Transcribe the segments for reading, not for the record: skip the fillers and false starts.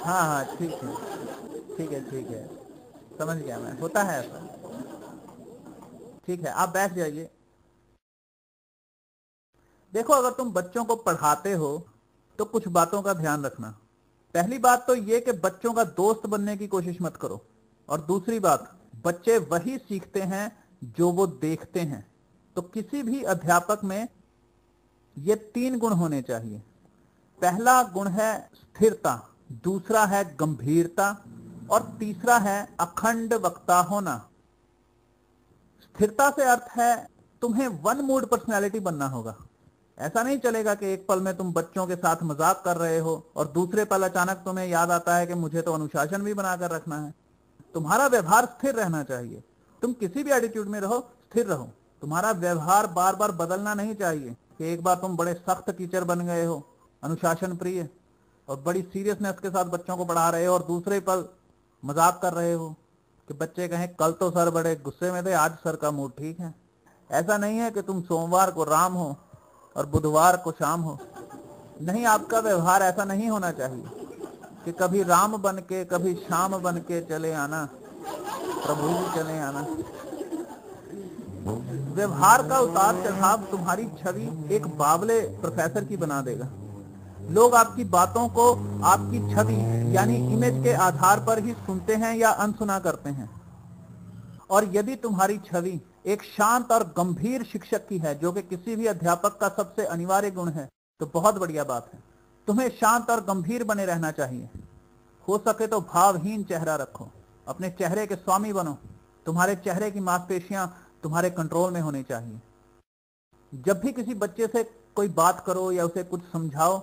हाँ हाँ ठीक है, ठीक है, ठीक है, समझ गया मैं, होता है ऐसा। ठीक है, आप बैठ जाइए। देखो, अगर तुम बच्चों को पढ़ाते हो तो कुछ बातों का ध्यान रखना। पहली बात तो ये कि बच्चों का दोस्त बनने की कोशिश मत करो। और दूसरी बात, बच्चे वही सीखते हैं जो वो देखते हैं। तो किसी भी अध्यापक में ये 3 गुण होने चाहिए। पहला गुण है स्थिरता, दूसरा है गंभीरता, और तीसरा है अखंड वक्ता होना। स्थिरता से अर्थ है तुम्हें वन मूड पर्सनैलिटी बनना होगा। ऐसा नहीं चलेगा कि एक पल में तुम बच्चों के साथ मजाक कर रहे हो और दूसरे पल अचानक तुम्हें याद आता है कि मुझे तो अनुशासन भी बनाकर रखना है। तुम्हारा व्यवहार स्थिर रहना चाहिए। तुम किसी भी एटीट्यूड में रहो, स्थिर रहो। तुम्हारा व्यवहार बार बार बदलना नहीं चाहिए कि एक बार तुम बड़े सख्त टीचर बन गए हो, अनुशासन प्रिय, और बड़ी सीरियसनेस के साथ बच्चों को पढ़ा रहे हो, और दूसरे पल मजाक कर रहे हो कि बच्चे कहें कल तो सर बड़े गुस्से में थे, आज सर का मूड ठीक है। ऐसा नहीं है कि तुम सोमवार को राम हो और बुधवार को शाम हो। नहीं, आपका व्यवहार ऐसा नहीं होना चाहिए कि कभी राम बन के कभी शाम बन के चले आना, प्रभु जी चले आना। व्यवहार का उतार चढ़ाव तुम्हारी छवि एक बावले प्रोफेसर की बना देगा। लोग आपकी बातों को आपकी छवि यानी इमेज के आधार पर ही सुनते हैं या अनसुना करते हैं। और यदि तुम्हारी छवि एक शांत और गंभीर शिक्षक की है, जो कि किसी भी अध्यापक का सबसे अनिवार्य गुण है, तो बहुत बढ़िया बात है। तुम्हें शांत और गंभीर बने रहना चाहिए। हो सके तो भावहीन चेहरा रखो, अपने चेहरे के स्वामी बनो। तुम्हारे चेहरे की मांसपेशियां तुम्हारे कंट्रोल में होनी चाहिए। जब भी किसी बच्चे से कोई बात करो या उसे कुछ समझाओ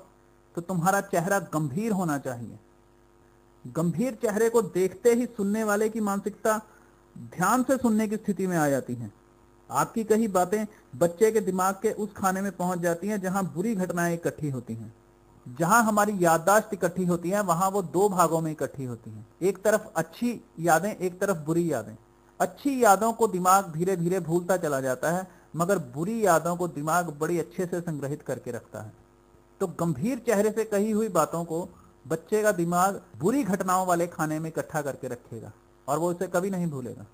तो तुम्हारा चेहरा गंभीर होना चाहिए। गंभीर चेहरे को देखते ही सुनने वाले की मानसिकता ध्यान से सुनने की स्थिति में आ जाती है। आपकी कही बातें बच्चे के दिमाग के उस खाने में पहुंच जाती हैं जहां बुरी घटनाएं इकट्ठी होती हैं। जहां हमारी याददाश्त इकट्ठी होती है वहां वो 2 भागों में इकट्ठी होती हैं, एक तरफ अच्छी यादें, एक तरफ बुरी यादें। अच्छी यादों को दिमाग धीरे धीरे भूलता चला जाता है, मगर बुरी यादों को दिमाग बड़ी अच्छे से संग्रहित करके रखता है। तो गंभीर चेहरे से कही हुई बातों को बच्चे का दिमाग बुरी घटनाओं वाले खाने में इकट्ठा करके रखेगा और वो इसे कभी नहीं भूलेगा।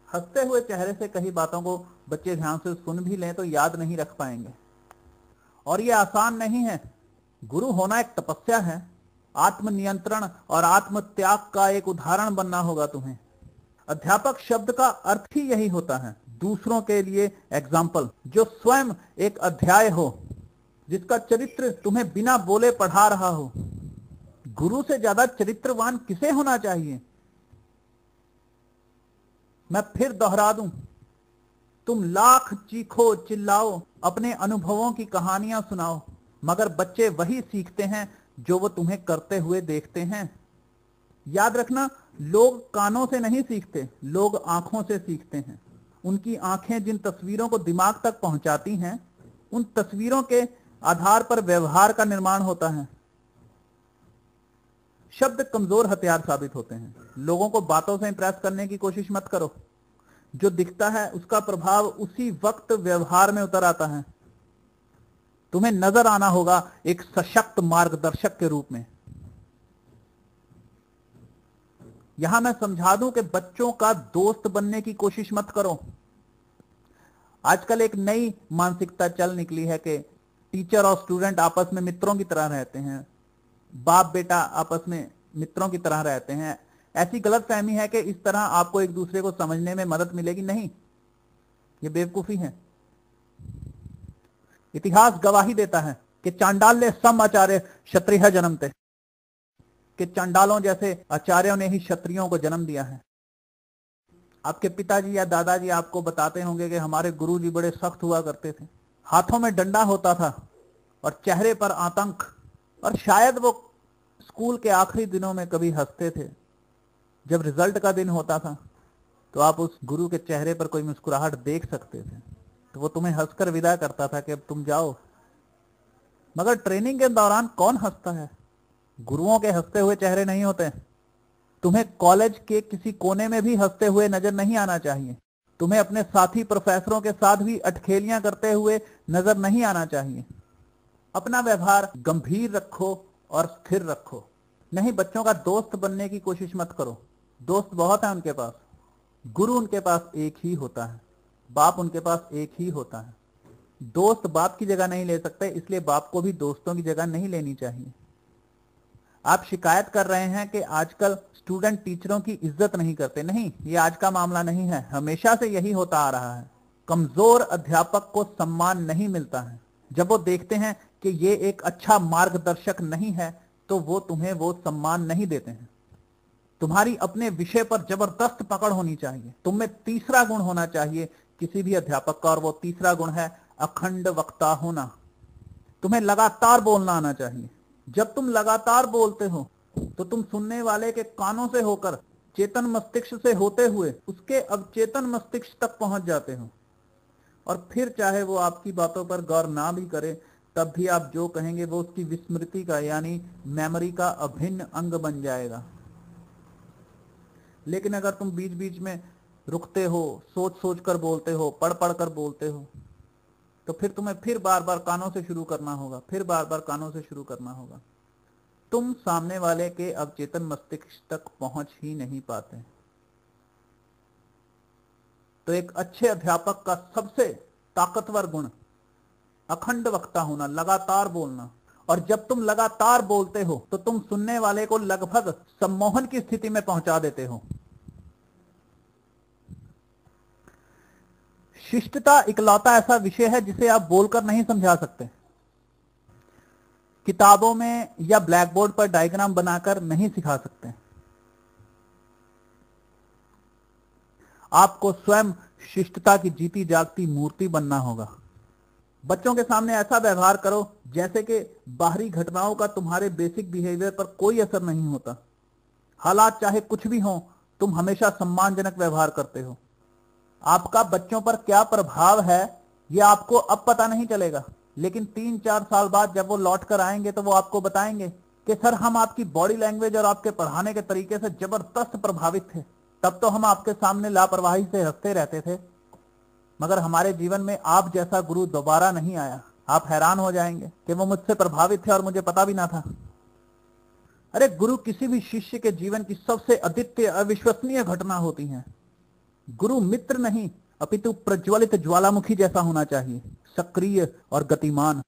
हंसते हुए चेहरे से कही बातों को बच्चे ध्यान से सुन भी लें तो याद नहीं रख पाएंगे, और ये आसान नहीं है। गुरु होना एक तपस्या है। आत्मनियंत्रण और आत्म त्याग का एक उदाहरण बनना होगा तुम्हें। अध्यापक शब्द का अर्थ ही यही होता है, दूसरों के लिए एग्जाम्पल, जो स्वयं एक अध्याय हो, जिसका चरित्र तुम्हें बिना बोले पढ़ा रहा हो। गुरु से ज्यादा चरित्रवान किसे होना चाहिए? मैं फिर दोहरा दूं, तुम लाख चीखो चिल्लाओ, अपने अनुभवों की कहानियां सुनाओ, मगर बच्चे वही सीखते हैं जो वो तुम्हें करते हुए देखते हैं। याद रखना, लोग कानों से नहीं सीखते, लोग आंखों से सीखते हैं। उनकी आंखें जिन तस्वीरों को दिमाग तक पहुंचाती हैं, उन तस्वीरों के आधार पर व्यवहार का निर्माण होता है। शब्द कमजोर हथियार साबित होते हैं। लोगों को बातों से इंप्रेस करने की कोशिश मत करो। जो दिखता है उसका प्रभाव उसी वक्त व्यवहार में उतर आता है। तुम्हें नजर आना होगा एक सशक्त मार्गदर्शक के रूप में। यहां मैं समझा दूं कि बच्चों का दोस्त बनने की कोशिश मत करो। आजकल एक नई मानसिकता चल निकली है कि टीचर और स्टूडेंट आपस में मित्रों की तरह रहते हैं, बाप बेटा आपस में मित्रों की तरह रहते हैं। ऐसी गलत फहमी है कि इस तरह आपको एक दूसरे को समझने में मदद मिलेगी। नहीं, यह बेवकूफी है। इतिहास गवाही देता है कि चांडाल्य सम आचार्य क्षत्रिय जन्मते, कि चांडालों जैसे आचार्यों ने ही क्षत्रियों को जन्म दिया है। आपके पिताजी या दादाजी आपको बताते होंगे कि हमारे गुरुजी बड़े सख्त हुआ करते थे, हाथों में डंडा होता था और चेहरे पर आतंक, और शायद वो स्कूल के आखिरी दिनों में कभी हंसते थे। जब रिजल्ट का दिन होता था तो आप उस गुरु के चेहरे पर कोई मुस्कुराहट देख सकते थे, तो वो तुम्हें हंसकर विदा करता था कि अब तुम जाओ। मगर ट्रेनिंग के दौरान कौन हंसता है? गुरुओं के हंसते हुए चेहरे नहीं होते। तुम्हें कॉलेज के किसी कोने में भी हंसते हुए नजर नहीं आना चाहिए। तुम्हें अपने साथी प्रोफेसरों के साथ भी अटखेलियां करते हुए नजर नहीं आना चाहिए। अपना व्यवहार गंभीर रखो और स्थिर रखो। नहीं, बच्चों का दोस्त बनने की कोशिश मत करो। दोस्त बहुत है उनके पास। गुरु उनके पास एक ही होता है, बाप उनके पास एक ही होता है। दोस्त बाप की जगह नहीं ले सकते, इसलिए बाप को भी दोस्तों की जगह नहीं लेनी चाहिए। आप शिकायत कर रहे हैं कि आजकल स्टूडेंट टीचरों की इज्जत नहीं करते। नहीं, ये आज का मामला नहीं है, हमेशा से यही होता आ रहा है। कमजोर अध्यापक को सम्मान नहीं मिलता है। जब वो देखते हैं कि ये एक अच्छा मार्गदर्शक नहीं है तो वो तुम्हें वो सम्मान नहीं देते हैं। तुम्हारी अपने विषय पर जबरदस्त पकड़ होनी चाहिए। तुम में तीसरा गुण होना चाहिए किसी भी अध्यापक का, और वो तीसरा गुण है अखंड वक्ता होना। तुम्हें लगातार बोलना आना चाहिए। जब तुम लगातार बोलते हो तो तुम सुनने वाले के कानों से होकर चेतन मस्तिष्क से होते हुए उसके अवचेतन मस्तिष्क तक पहुंच जाते हो, और फिर चाहे वो आपकी बातों पर गौर ना भी करे तब भी आप जो कहेंगे वो उसकी विस्मृति का यानी मेमोरी का अभिन्न अंग बन जाएगा। लेकिन अगर तुम बीच बीच में रुकते हो, सोच सोच कर बोलते हो, पढ़ पढ़ कर बोलते हो, तो फिर तुम्हें फिर बार बार कानों से शुरू करना होगा, फिर बार बार कानों से शुरू करना होगा। तुम सामने वाले के अवचेतन मस्तिष्क तक पहुंच ही नहीं पाते। तो एक अच्छे अध्यापक का सबसे ताकतवर गुण अखंड वक्ता होना, लगातार बोलना। और जब तुम लगातार बोलते हो तो तुम सुनने वाले को लगभग सम्मोहन की स्थिति में पहुंचा देते हो। शिष्टता इकलौता ऐसा विषय है जिसे आप बोलकर नहीं समझा सकते। किताबों में या ब्लैक बोर्ड पर डायग्राम बनाकर नहीं सिखा सकते। आपको स्वयं शिष्टता की जीती जागती मूर्ति बनना होगा। बच्चों के सामने ऐसा व्यवहार करो जैसे कि बाहरी घटनाओं का तुम्हारे बेसिक बिहेवियर पर कोई असर नहीं होता। हालात चाहे कुछ भी हो, तुम हमेशा सम्मानजनक व्यवहार करते हो। आपका बच्चों पर क्या प्रभाव है यह आपको अब पता नहीं चलेगा, लेकिन 3-4 साल बाद जब वो लौट कर आएंगे तो वो आपको बताएंगे कि सर हम आपकी बॉडी लैंग्वेज और आपके पढ़ाने के तरीके से जबरदस्त प्रभावित थे। तब तो हम आपके सामने लापरवाही से हंसते रहते थे, मगर हमारे जीवन में आप जैसा गुरु दोबारा नहीं आया। आप हैरान हो जाएंगे कि वो मुझसे प्रभावित थे और मुझे पता भी ना था। अरे गुरु किसी भी शिष्य के जीवन की सबसे अद्वितीय अविश्वसनीय घटना होती है। गुरु मित्र नहीं अपितु प्रज्वलित ज्वालामुखी जैसा होना चाहिए, सक्रिय और गतिमान।